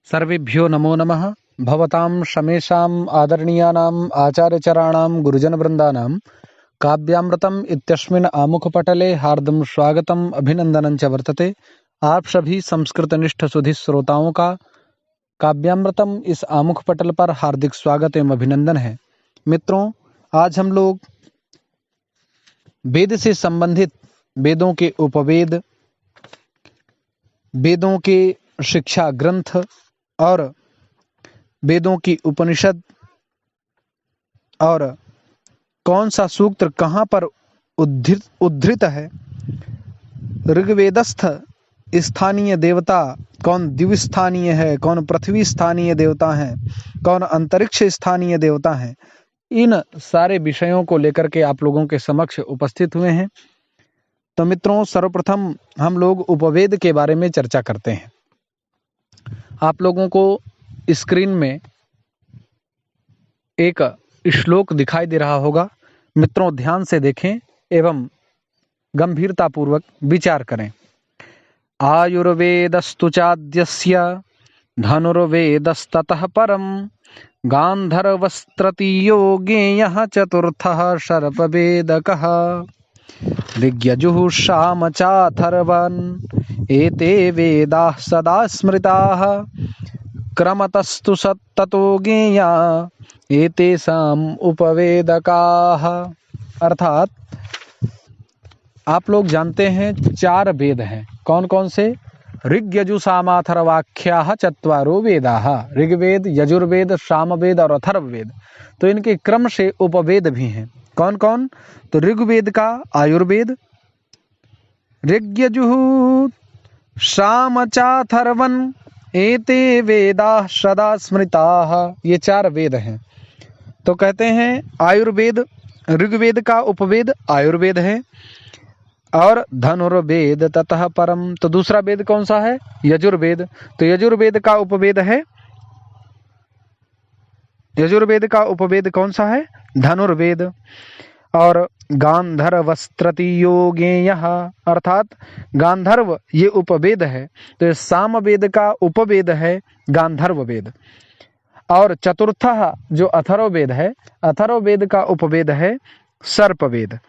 सर्वेभ्यो नमो नमः। भवतां शमेषाम् आदरणीयानाम् आचार्यचराणां गुरुजनवृन्दानां काव्यामृतम् इत्यस्मिन् आमुखपटले हार्दं स्वागतम् अभिनंदनं च वर्तते। आप सभी संस्कृतनिष्ठ सुधी श्रोताओं का काव्यामृतम इस आमुख पटल पर हार्दिक स्वागत एवं अभिनंदन है। मित्रों, आज हम लोग वेद से संबंधित वेदों के उपवेद, वेदों के शिक्षा ग्रंथ और वेदों की उपनिषद और कौन सा सूत्र कहाँ पर उद्धृत है, ऋग्वेदस्थ स्थानीय देवता कौन द्विस्थानीय है, कौन पृथ्वी स्थानीय देवता हैं, कौन अंतरिक्ष स्थानीय देवता हैं, इन सारे विषयों को लेकर के आप लोगों के समक्ष उपस्थित हुए हैं। तो मित्रों, सर्वप्रथम हम लोग उपवेद के बारे में चर्चा करते हैं। आप लोगों को स्क्रीन में एक श्लोक दिखाई दे रहा होगा। मित्रों, ध्यान से देखें एवं गंभीरतापूर्वक विचार करें। आयुर्वेदस्तु चाद्यस्य धनुर्वेदस्ततः परम गांधर्वस्त्रतीयो ज्ञेयः चतुर्थः सर्पवेदकः ऋग्यजुः साम चाथर्वन् एते वेदाः सदा स्मृताः क्रमतस्तु सत्ततो ज्ञेया एतेषाम् उपवेदकाः। अर्थात आप लोग जानते हैं 4 वेद हैं। कौन कौन से? ऋग्यजु सामाथर्वाख्याः चत्वारो वेदाः। ऋग्वेद, यजुर्वेद, सामवेद और अथर्ववेद। तो इनके क्रम से उपवेद भी हैं। कौन कौन? तो ऋग्वेद का आयुर्वेद, ऋग्यजुः सामचाथर्वन् एते वेदाः सदा स्मृताः। ये 4 वेद हैं। तो कहते हैं आयुर्वेद, ऋग्वेद का उपवेद आयुर्वेद है, और धनुर्वेद ततः परम। तो दूसरा वेद कौन सा है? यजुर्वेद। तो यजुर्वेद का उपवेद है, यजुर्वेद का उपवेद कौन सा है? धनुर्वेद। और गांधर्वस्त्रतीयो ज्ञेयः, अर्थात गांधर्व ये उपवेद है। तो सामवेद का उपवेद है गांधर्व वेद। और चतुर्थः जो अथर्ववेद है, अथर्ववेद का उपवेद है सर्पवेद।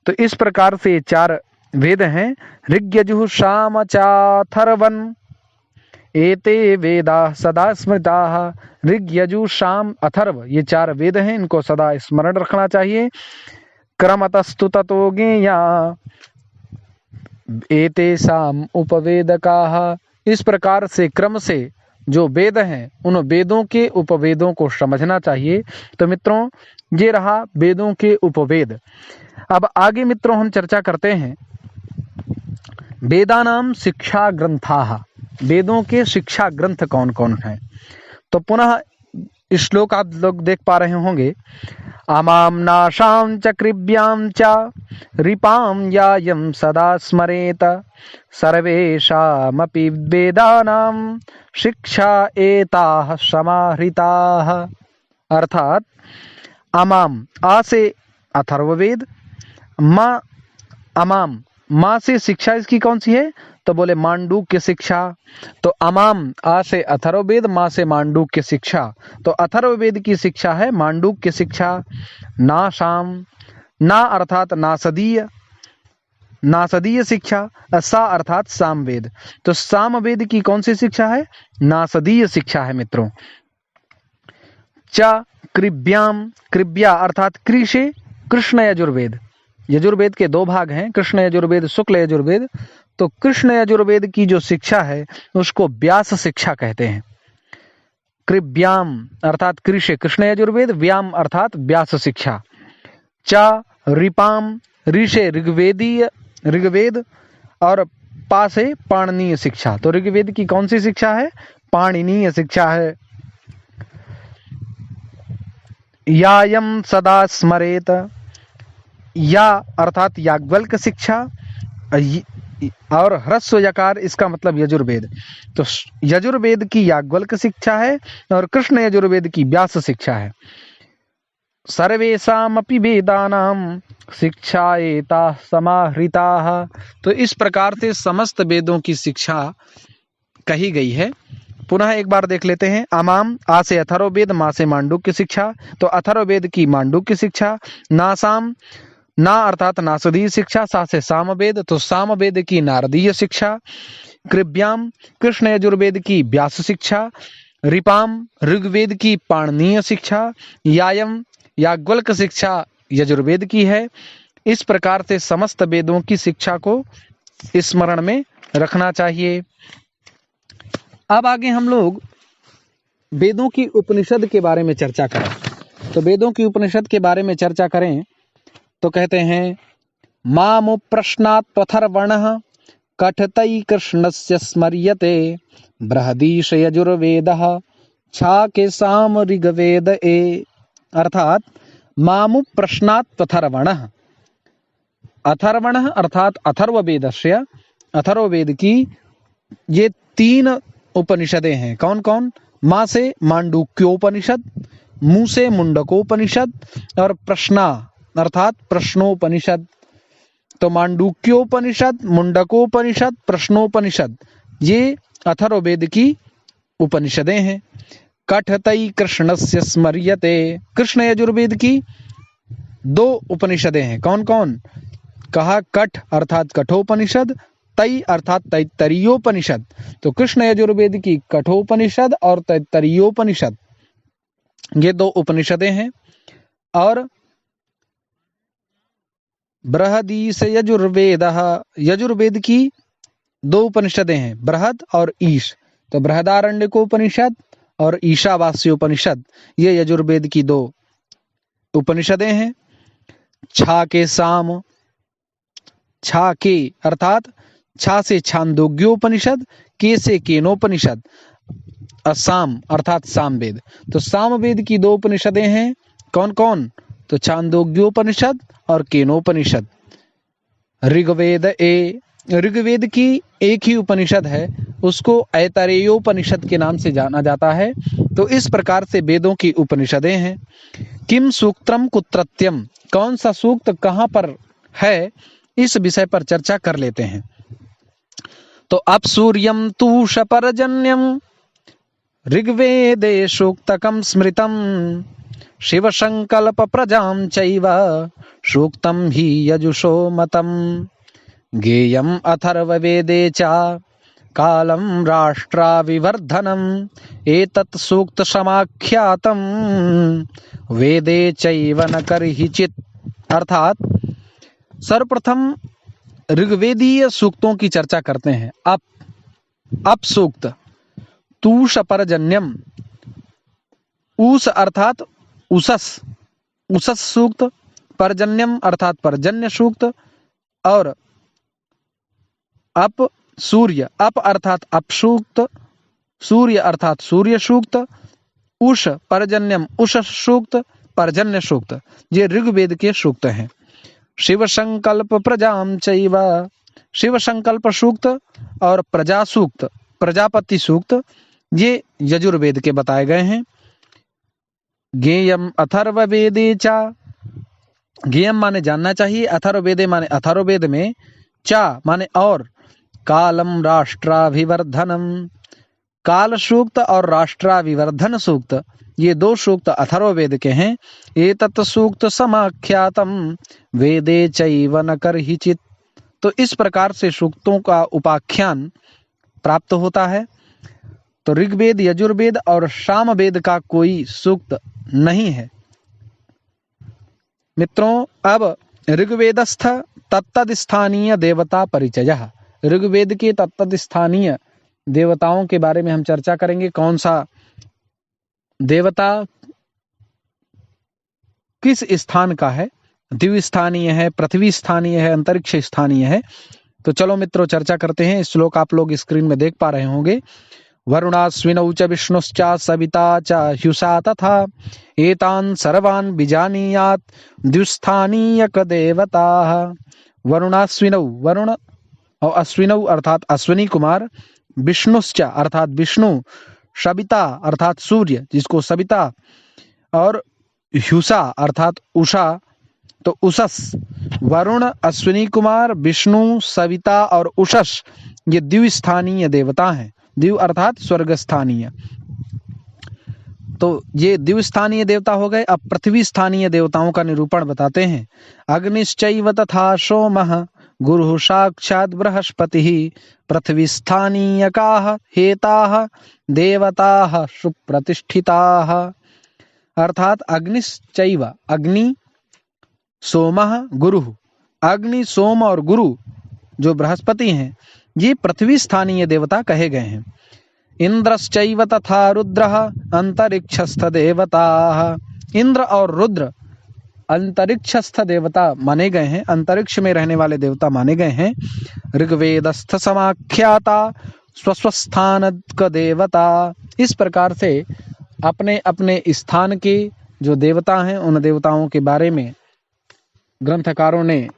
तो इस प्रकार से 4 वेद हैं। ऋग्यजुः साम चाथर्वन् एते वेदाः सदा स्मृताः। ऋग, यजु, साम, अथर्व ये 4 वेद हैं, इनको सदा स्मरण रखना चाहिए। क्रमतस्तु ततो ज्ञेया एतेषाम् उपवेदकाः। इस प्रकार से क्रम से जो वेद हैं उन वेदों के उपवेदों को समझना चाहिए। तो मित्रों, ये रहा वेदों के उपवेद। अब आगे मित्रों हम चर्चा करते हैं वेदानाम शिक्षा ग्रंथाः। वेदों के शिक्षा ग्रंथ कौन कौन हैं? तो पुनः श्लोक आप लोग देख पा रहे होंगे। अमां नाशां च कृभ्यां च रिपां यायं सदा स्मरेत सर्वेषामपि वेदानां शिक्षा एताः समाहृताः। अर्थात अमाम, आ से अथर्ववेद, माँ अमाम, माँ से शिक्षा इसकी कौन सी है? तो बोले मांडूक्य शिक्षा। तो अमाम आ से अथर्ववेद, माँ से मांडूक्य शिक्षा। तो अथर्ववेद की शिक्षा है मांडूक्य शिक्षा। नाशाम, ना अर्थात नासदीय, नासदीय शिक्षा। सा अर्थात सामवेद। तो सामवेद की कौन सी शिक्षा है? नासदीय शिक्षा है मित्रों। च कृभ्याम, कृभ्या अर्थात कृ से कृष्ण यजुर्वेद। यजुर्वेद के 2 भाग हैं, कृष्ण यजुर्वेद, शुक्ल यजुर्वेद। तो कृष्ण यजुर्वेद की जो शिक्षा है उसको व्यास शिक्षा कहते हैं। कृभ्याम अर्थात कृ से कृष्ण यजुर्वेद, व्याम अर्थात व्यास शिक्षा। च रिपाम, ऋ से ऋग्वेदीय, ऋग्वेद, और पा से पाणिनीय शिक्षा। तो ऋग्वेद की कौन सी शिक्षा है? पाणिनीय शिक्षा है। यायम सदा स्मरेत, या अर्थात याज्ञवल्क्य शिक्षा, और ह्रस्व यकार इसका मतलब यजुर्वेद। तो यजुर्वेद की याज्ञवल्क्य शिक्षा है और कृष्ण यजुर्वेद की व्यास शिक्षा है। सर्वेषामपि वेदानां शिक्षा एताः समाहृताः। तो इस प्रकार से समस्त वेदों की शिक्षा कही गई है। पुनः एक बार देख लेते हैं। अमाम, आ से अथर्ववेद, मा से मांडूक्य शिक्षा, तो अथर्ववेद की मांडूक्य शिक्षा। नासाम, ना अर्थात नासदीय शिक्षा, सा से सामवेद, तो सामवेद की नारदीय शिक्षा। कृभ्याम, कृष्ण यजुर्वेद की व्यास शिक्षा। रिपाम, ऋग्वेद की पाणनीय शिक्षा। यायम, याज्ञवल्क्य शिक्षा यजुर्वेद की है। इस प्रकार से समस्त वेदों की शिक्षा को स्मरण में रखना चाहिए। अब आगे हम लोग वेदों की उपनिषद के बारे में चर्चा करें। तो वेदों की उपनिषद के बारे में चर्चा करें तो कहते हैं मामु प्रश्नात् पथर्वणः कठतै कृष्णस्य स्मर्यते बृहदीश यजुर्वेदः छाके साम ऋग्वेद ए। अर्थात मामु प्रश्नात् पथर्वणः, अथर्वणः अर्थात अथर्ववेदस्य, अथर्ववेद की ये 3 उपनिषदें हैं। कौन कौन? माँ से मांडूक्योपनिषद, मु से मुंडकोपनिषद और प्रश्ना अर्थात प्रश्नोपनिषद। तो मांडूक्योपनिषद, मुंडकोपनिषद, प्रश्नोपनिषद ये अथर्ववेद की उपनिषदें हैं। कठतै कृष्णस्य स्मर्यते, कृष्ण यजुर्वेद की 2 उपनिषदें हैं। कौन कौन? कहा कठ अर्थात कठोपनिषद, तै अर्थात तैत्तरीयोपनिषद। तो कृष्ण यजुर्वेद की कठोपनिषद और तैत्तरीयोपनिषद ये 2 उपनिषदें हैं। और बृहदीश यजुर्वेद, यजुर्वेद की 2 उपनिषदें हैं, बृहद और ईश। तो बृहदारण्यकोपनिषद और ईशावास्योपनिषद ये यजुर्वेद की 2 उपनिषदें हैं। छा के साम, छा के अर्थात छा से छांदोग्योपनिषद, के से केनोपनिषद, साम अर्थात सामवेद। तो सामवेद की 2 उपनिषदें हैं। कौन कौन? तो छांदोग्योपनिषद और केनोपनिषद। ऋग्वेद ए, ऋग्वेद की एक ही उपनिषद है, उसको ऐतरेयोपनिषद के नाम से जाना जाता है। तो इस प्रकार से वेदों की उपनिषदें हैं। किम सूक्तम कुत्रत्यम, कौन सा सूक्त कहाँ पर है, इस विषय पर चर्चा कर लेते हैं। तो अब सूर्यम तूष परजन्यम ऋग्वेदे सूक्तकम स्मृतम शिव संकल्प प्रजाम चैव सूक्तम ही यजुषो मतम गेयम अथर्ववेदे च कालम राष्ट्राविवर्धनम एतत् सूक्त समाख्यातम वेदे चैव न करहिचित्। अर्थात सर्वप्रथम ऋग्वेदीय सूक्तों की चर्चा करते हैं। अप सूक्त, तूष परजन्यम, ऊस अर्थात उसस, उसस सूक्त, परजन्यम अर्थात पर्जन्य सूक्त, और अप सूर्य, अप अर्थात अपसूक्त, सूर्य अर्थात सूर्य सूक्त, उष परजन्यम उष सूक्त, पर्जन्य सूक्त, ये ऋग्वेद के सूक्त हैं। शिव संकल्प प्रजाम चैव, शिव संकल्प सूक्त और प्रजा सूक्त, प्रजापति सूक्त, ये यजुर्वेद के बताए गए हैं। ज्ञेयम अथर्ववेदे चा, ज्ञेयम माने जानना चाहिए, अथर्ववेदे माने अथर्ववेद में, चा माने और, कालम राष्ट्राभिवर्धनम, काल सूक्त और राष्ट्राभिवर्धन सूक्त, ये 2 सूक्त अथर्ववेद के हैं। एतत् सूक्त समाख्यातम वेदे चैव न करहिचित्। तो इस प्रकार से सूक्तों का उपाख्यान प्राप्त होता है। तो ऋग्वेद, यजुर्वेद और सामवेद का कोई सूक्त नहीं है। मित्रों, अब ऋग्वेदस्थ तत्तद स्थानीय देवता परिचयः, ऋग्वेद के तत्तद स्थानीय देवताओं के बारे में हम चर्चा करेंगे। कौन सा देवता किस स्थान का है, दिव्य स्थानीय है, पृथ्वी स्थानीय है, अंतरिक्ष स्थानीय है। तो चलो मित्रों चर्चा करते हैं। श्लोक आप लोग स्क्रीन में देख पा रहे होंगे। वरुणाश्विनौ च विष्णुश्च सविता च ह्युषा तथा एतान् सर्वान् विजानीयात् द्विस्थानीयक देवताः। वरुणाश्विनौ, वरुण और अश्विनौ अर्थात अश्विनी कुमार, विष्णुश्च अर्थात विष्णु, सविता अर्थात सूर्य जिसको सविता, और ह्युषा अर्थात उषा। तो उषस, वरुण, अश्विनी कुमार, विष्णु, सविता और उषस ये द्विस्थानीय देवता हैं, दिव अर्थात स्वर्ग स्थानीय। तो ये दिव स्थानीय देवता हो गए। अब पृथ्वी स्थानीय देवताओं का निरूपण बताते हैं। अग्निश्चैव तथा सोमः गुरुः साक्षात् बृहस्पतिः पृथ्वी स्थानीयकाः हेताः देवताः सुप्रतिष्ठिताः। अर्थात अग्निश्चैव, अग्नि, सोमः, गुरुः। अग्नि, सोम और गुरु जो बृहस्पति हैं, ये पृथ्वी स्थानीय देवता कहे गए हैं। इंद्रश्चैव तथा रुद्रः अंतरिक्षस्थ देवताः। इंद्र और रुद्र अंतरिक्षस्थ देवता माने गए हैं, अंतरिक्ष में रहने वाले देवता माने गए हैं। ऋग्वेदस्थ समाख्याता स्वस्वस्थानक देवता। इस प्रकार से अपने अपने स्थान के जो देवता हैं, उन देवताओं के बारे में ग्रंथकारों ने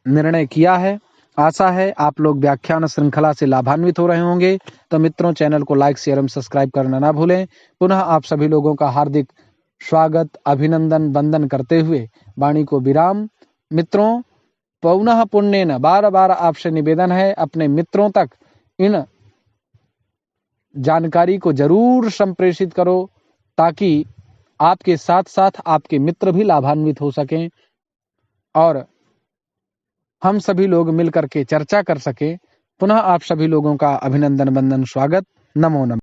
निर्णय किया है। आशा है आप लोग व्याख्यान श्रृंखला से लाभान्वित हो रहे होंगे। तो मित्रों, चैनल को लाइक, शेयर एवं सब्सक्राइब करना ना भूलें। पुनः आप सभी लोगों का हार्दिक स्वागत, अभिनंदन, वंदन करते हुए वाणी को विराम। मित्रों, पुनः पुण्य न, बार बार आपसे निवेदन है, अपने मित्रों तक इन जानकारी को जरूर संप्रेषित करो, ताकि आपके साथ साथ आपके मित्र भी लाभान्वित हो सकें और हम सभी लोग मिलकर के चर्चा कर सके। पुनः आप सभी लोगों का अभिनंदन, वंदन, स्वागत। नमो नमः।